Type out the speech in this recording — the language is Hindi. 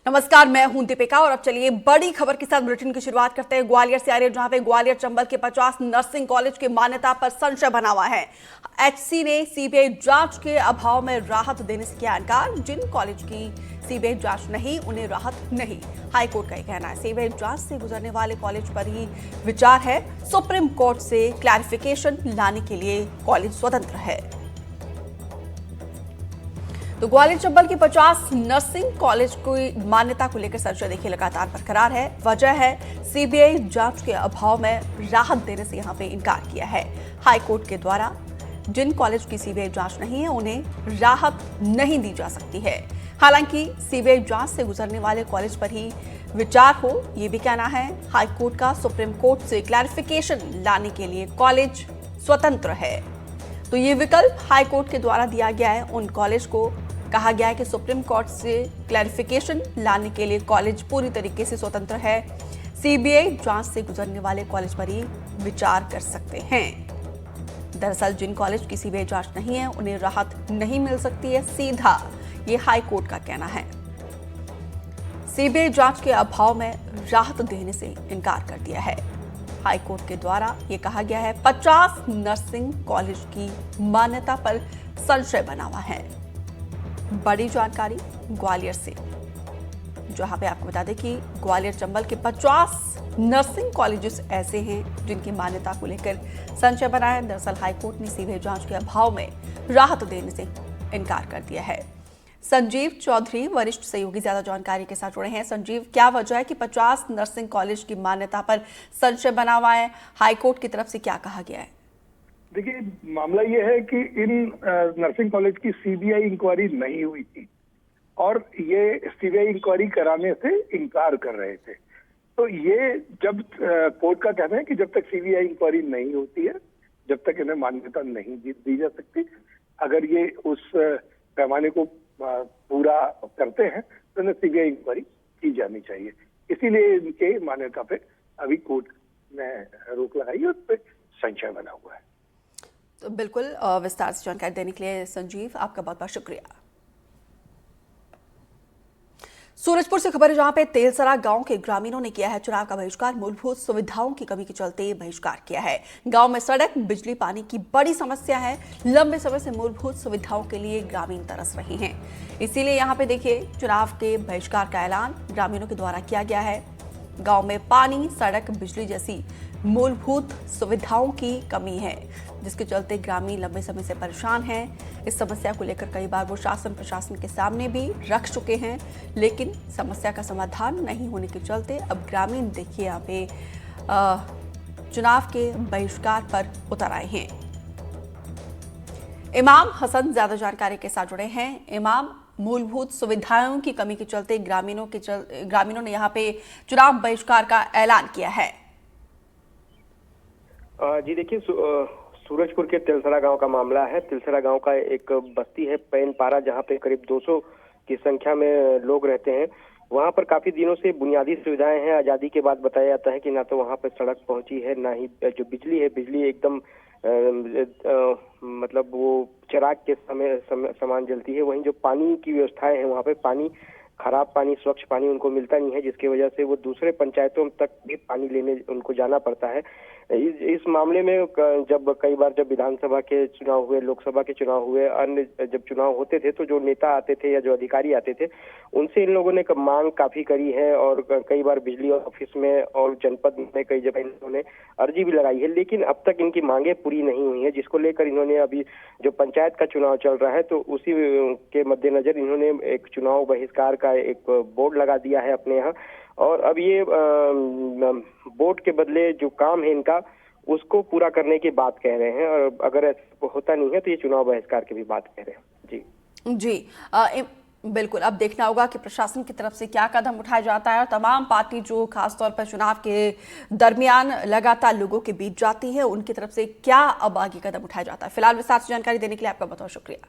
नमस्कार, मैं हूं दीपिका और अब चलिए बड़ी खबर के साथ बुलेटिन की शुरुआत करते हैं। ग्वालियर से आ रही है, जहां पे ग्वालियर चंबल के 50 नर्सिंग कॉलेज की मान्यता पर संशय बना हुआ है। एचसी ने सीबीआई जांच के अभाव में राहत देने से किया इनकार। जिन कॉलेज की सीबीआई जांच नहीं, उन्हें राहत नहीं। हाईकोर्ट का कहना है सीबीआई जांच से गुजरने वाले कॉलेज पर ही विचार है। सुप्रीम कोर्ट से क्लैरिफिकेशन लाने के लिए कॉलेज स्वतंत्र है। तो ग्वालियर चंबल की 50 नर्सिंग कॉलेज की मान्यता को लेकर संशय देखिए लगातार बरकरार है। वजह है सीबीआई जांच के अभाव में राहत देने से यहां पे इनकार किया है। हाईकोर्ट के द्वारा जिन कॉलेज की सीबीआई जांच नहीं है, उन्हें राहत नहीं दी जा सकती है। हालांकि सीबीआई जांच से गुजरने वाले कॉलेज पर ही विचार हो, ये भी कहना है हाईकोर्ट का। सुप्रीम कोर्ट से क्लैरिफिकेशन लाने के लिए कॉलेज स्वतंत्र है। तो ये विकल्प हाईकोर्ट के द्वारा दिया गया है। उन कॉलेज को कहा गया है कि सुप्रीम कोर्ट से क्लैरिफिकेशन लाने के लिए कॉलेज पूरी तरीके से स्वतंत्र है। सीबीआई जांच से गुजरने वाले कॉलेज पर ही विचार कर सकते हैं। दरअसल जिन कॉलेज की सीबीआई जांच नहीं है, उन्हें राहत नहीं मिल सकती है, सीधा ये हाईकोर्ट का कहना है। सीबीआई जांच के अभाव में राहत देने से इनकार कर दिया है। हाईकोर्ट के द्वारा ये कहा गया है 50 नर्सिंग कॉलेज की मान्यता पर संशय बना हुआ है। बड़ी जानकारी ग्वालियर से, जहां पे आपको बता दें कि ग्वालियर चंबल के 50 नर्सिंग कॉलेजेस ऐसे हैं जिनकी मान्यता को लेकर संशय बना है। दरअसल हाईकोर्ट ने सीबीआई जांच के अभाव में राहत देने से इनकार कर दिया है। संजीव चौधरी वरिष्ठ सहयोगी ज्यादा जानकारी के साथ जुड़े हैं। संजीव, क्या वजह है कि 50 नर्सिंग कॉलेज की मान्यता पर संशय बना हुआ है? हाईकोर्ट की तरफ से क्या कहा गया है? देखिए, मामला ये है कि इन नर्सिंग कॉलेज की सीबीआई इंक्वायरी नहीं हुई थी और ये सीबीआई इंक्वायरी कराने से इनकार कर रहे थे। तो ये जब कोर्ट का कहना है कि जब तक सीबीआई इंक्वायरी नहीं होती है, जब तक इन्हें मान्यता नहीं दी जा सकती। अगर ये उस पैमाने को पूरा करते हैं तो इन्हें सीबीआई इंक्वायरी की जानी चाहिए। इसीलिए इनके मान्यता पे अभी कोर्ट ने रोक लगाई है, उस पर संशय बना हुआ है। तो बिल्कुल विस्तार से जानकारी देने के लिए संजीव, आपका बहुत बहुत शुक्रिया। सूरजपुर से खबर है, जहां पे तेलसरा गांव के ग्रामीणों ने किया है चुनाव का बहिष्कार। मूलभूत सुविधाओं की कमी के चलते बहिष्कार किया है। गांव में सड़क, बिजली, पानी की बड़ी समस्या है। लंबे समय से मूलभूत सुविधाओं के लिए ग्रामीण तरस रहे हैं। इसीलिए यहां पे देखिए चुनाव के बहिष्कार का ऐलान ग्रामीणों के द्वारा किया गया है। गांव में पानी, सड़क, बिजली जैसी मूलभूत सुविधाओं की कमी है, जिसके चलते ग्रामीण लंबे समय से परेशान हैं। इस समस्या को लेकर कई बार वो शासन प्रशासन के सामने भी रख चुके हैं, लेकिन समस्या का समाधान नहीं होने के चलते अब ग्रामीण देखिए यहाँ पे चुनाव के बहिष्कार पर उतर आए हैं। इमाम हसन ज्यादा जानकारी के साथ जुड़े हैं। इमाम, मूलभूत सुविधाओं की कमी के चलते ग्रामीणों ने यहाँ पे चुनाव बहिष्कार का ऐलान किया है। जी देखिए, सूरजपुर के तिलसरा गांव का मामला है। तिलसरा गांव का एक बस्ती है पैनपारा, जहां पे करीब 200 की संख्या में लोग रहते हैं। वहां पर काफी दिनों से बुनियादी सुविधाएं हैं। आजादी के बाद बताया जाता है कि ना तो वहां पर सड़क पहुंची है, ना ही जो बिजली है, बिजली एकदम मतलब वो चिराग के समान जलती है। वहीं जो पानी की व्यवस्थाएं हैं, वहां पे पानी, खराब पानी, स्वच्छ पानी उनको मिलता नहीं है, जिसकी वजह से वो दूसरे पंचायतों तक भी पानी लेने उनको जाना पड़ता है। इस मामले में कई बार जब विधानसभा के चुनाव हुए, लोकसभा के चुनाव हुए, अन्य जब चुनाव होते थे, तो जो नेता आते थे या जो अधिकारी आते थे, उनसे इन लोगों ने मांग काफी करी है और कई बार बिजली ऑफिस में और जनपद में कई जगह इन्होंने अर्जी भी लगाई है, लेकिन अब तक इनकी मांगे पूरी नहीं हुई है, जिसको लेकर इन्होंने अभी जो पंचायत का चुनाव चल रहा है, तो उसी के मद्देनजर इन्होंने एक चुनाव बहिष्कार का एक बोर्ड लगा दिया है अपने यहाँ। और अब ये बोर्ड के बदले जो काम है इनका, उसको पूरा करने की बात कह रहे हैं। और अगर ऐसा होता नहीं है तो ये चुनाव बहिष्कार की भी बात कह रहे हैं। जी बिल्कुल, अब देखना होगा कि प्रशासन की तरफ से क्या कदम उठाया जाता है और तमाम पार्टी जो खासतौर पर चुनाव के दरमियान लगातार लोगों के बीच जाती है, उनकी तरफ से क्या अब आगे कदम उठाया जाता है। फिलहाल विस्तार से जानकारी देने के लिए आपका बहुत बहुत शुक्रिया।